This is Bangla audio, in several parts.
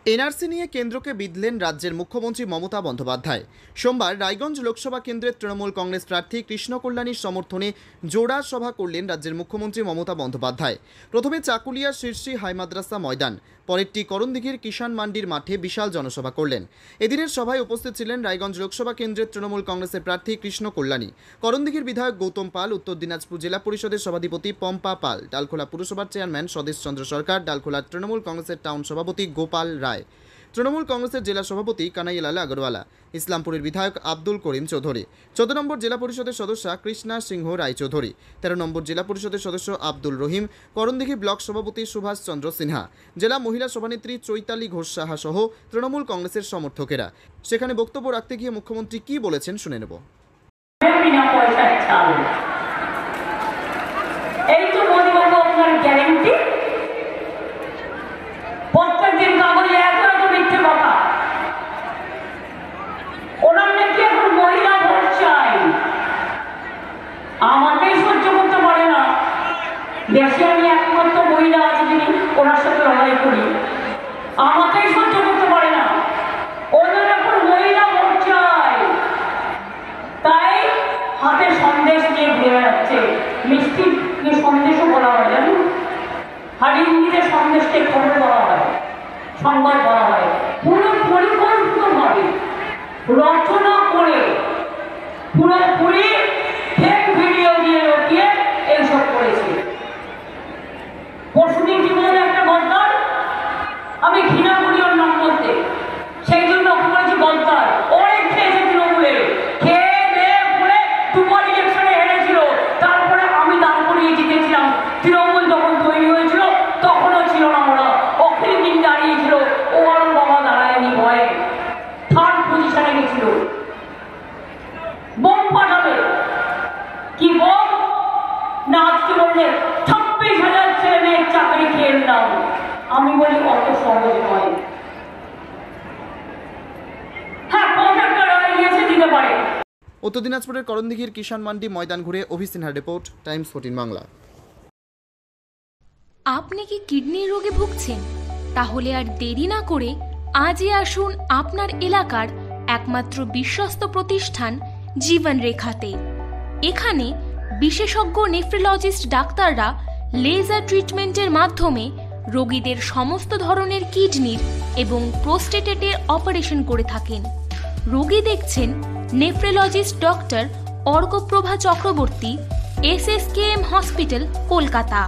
এনআরসি নিয়ে কেন্দ্রকে বিঁধলেন রাজ্যের মুখ্যমন্ত্রী মমতা বন্দ্যোপাধ্যায়। সোমবার রায়গঞ্জ লোকসভা কেন্দ্রের তৃণমূল কংগ্রেস প্রার্থী কৃষ্ণ কল্যাণীর সমর্থনে জোড়া সভা করলেন রাজ্যের মুখ্যমন্ত্রী মমতা বন্দ্যোপাধ্যায়। প্রথমে চাকুলিয়া শীর্ষী হাই মাদ্রাসা ময়দান, পরেরটি করণদিঘির কিষাণ মান্ডির মাঠে বিশাল জনসভা করলেন। এদিনের সভায় উপস্থিত ছিলেন রায়গঞ্জ লোকসভা কেন্দ্রের তৃণমূল কংগ্রেসের প্রার্থী কৃষ্ণ কল্যাণী, করণদিঘির বিধায়ক গৌতম পাল, উত্তর দিনাজপুর জেলা পরিষদের সভাধিপতি পম্পা পাল, ডালখোলা পুরসভার চেয়ারম্যান স্বদেশ চন্দ্র সরকার, ডালখোলার তৃণমূল কংগ্রেসের টাউন সভাপতি গোপাল রায়, তৃণমূল কংগ্রেসের জেলা সভাপতি কানাইলাল আগরওয়ালা, ইসলামপুরের বিধায়ক আব্দুল করিম চৌধুরী, 14 নম্বর জেলা পরিষদের সদস্য কৃষ্ণা সিংহ রায়চৌধুরী, 13 নম্বর জেলা পরিষদের সদস্য আব্দুল রহিম, করণদিঘি ব্লক সভাপতি সুভাষ চন্দ্র সিনহা, জেলা মহিলা সভানেত্রী চৈতালি ঘোষ সাহা সহ তৃণমূল কংগ্রেসের সমর্থকেরা। সেখানে বক্তব্য রাখতে গিয়ে মুখ্যমন্ত্রী কি বলেছেন শুনে নেব। আমাকেই সহ্য করতে পারে না। দেশে আমি একমাত্র মহিলা আছে যিনি ওনার সাথে লড়াই করি, আমাকেই সহ্য করতে পারে না। ওনার এখন মহিলা ভোট চাই, তাই হাতে সন্দেশ নিয়ে ঘুরে বেড়াচ্ছে। মিষ্টি সন্দেশও বলা হয়, জানো, হাড়িঙ্গিতে সন্দেশকে খবর বলা হয়, সংবাদ বলা হয়। পুরো পরিকল্পিতভাবে রচনা করে পুরোপুরি ভিডিও দিয়ে রটিয়ে এইসব করেছে। পশুদিন জীবনে একটা গদ্দার, আমি ঘৃণা করি ওর নাম বলতে, সেই জন্য ওকে বলেছি গদ্দার। অনেক খেয়েছে তৃণমূলে, খেয়ে দেয়ে পড়ে দুবার ইলেকশনে হেরেছিল, তারপরে আমি দান করিয়ে জিতেছিলাম। তৃণমূল যখন তৈরি হয়েছিল তখনও ছিল না ওরা, অখিল দিন দাঁড়িয়েছিল, ও আর বাবা দাঁড়ায়নি, ভয়ে থার্ড পজিশনে গেছিল। বোম পাঠাবে কি বোম না, আজকে বললে 26,000 ছেলে মেয়ের চাকরি খেয়ে নিলাম। আমি বলি অত সহজ নয়। হ্যাঁ, 5,000 টাকা দিয়েছে, দিতে পারে। উত্তর দিনাজপুরের করণদিঘির কিষাণ মান্ডি ময়দান ঘুরে অভি সিনহার রিপোর্ট, টাইমস 14 বাংলা। আপনি কি কিডনির রোগে ভুগছেন? তাহলে আর দেরি না করে আজই আসুন আপনার এলাকার একমাত্র বিশ্বস্ত প্রতিষ্ঠান জীবন রেখাতে। এখানে বিশেষজ্ঞ নেফ্রোলজিস্ট ডাক্তাররা লেজার ট্রিটমেন্টের মাধ্যমে রোগীদের সমস্ত ধরনের কিডনির এবং প্রোস্টেটের অপারেশন করে থাকেন। রোগী দেখছেন nephrologist doctor Arkaprabha Chakraborty, SSKM hospital, Kolkata;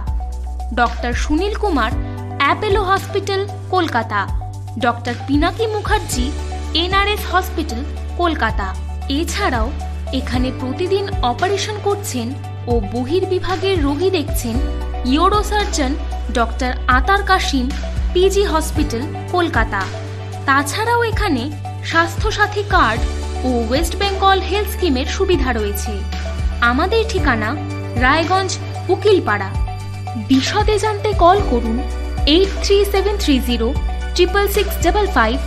doctor Sunil Kumar, Apollo hospital, Kolkata; doctor Pinaki Mukherjee, NRS hospital, Kolkata. এছাড়াও এখানে প্রতিদিন অপারেশন করছেন ও বহির্বিভাগের রোগী দেখছেন ইউরোসার্জন ডক্টর আতার কাশিম, PG হসপিটাল, কলকাতা। তাছাড়াও এখানে স্বাস্থ্যসাথী কার্ড ও ওয়েস্ট বেঙ্গল হেলথ স্কিমের সুবিধা রয়েছে। আমাদের ঠিকানা রায়গঞ্জ, উকিলপাড়া। বিশদে জানতে কল করুন 8373066655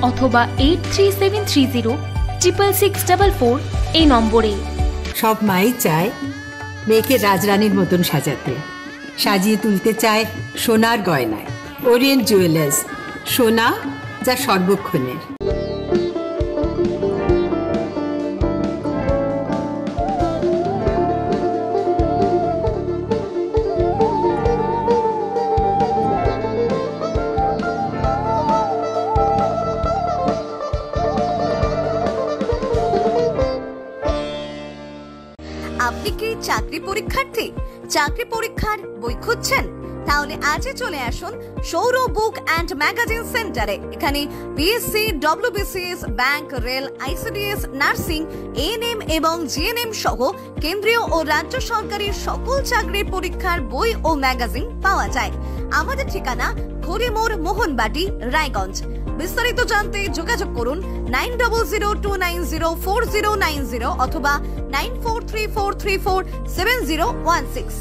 অথবা 8373066644 এই নম্বরে। সব মাই চায় মেয়েকে রাজরানীর মতন সাজাতে, সাজিয়ে তুলতে চায় সোনার গয়নায়। ওরিয়েন্ট জুয়েলার্স, সোনা যা সর্বক্ষণের। আপনি কি চাকরি পরীক্ষার্থী? চাকরি পরীক্ষার বই খুঁজছেন? তাহলে আজই চলে আসুন সৌরভ বুক অ্যান্ড ম্যাগাজিন সেন্টারে। এখানে BSc, WBCS, bank, rail, ICDS, nursing, ANM এবং GNM সহ কেন্দ্রীয় ও রাজ্য সরকারের সকল চাকরির পরীক্ষার বই ও ম্যাগাজিন পাওয়া যায়। আমাদের ঠিকানা ঘড়িমোড়, মোহনবাটি, রায়গঞ্জ। বিস্তারিত জানতে যোগাযোগ করুন 9002904090 অথবা 9434347016।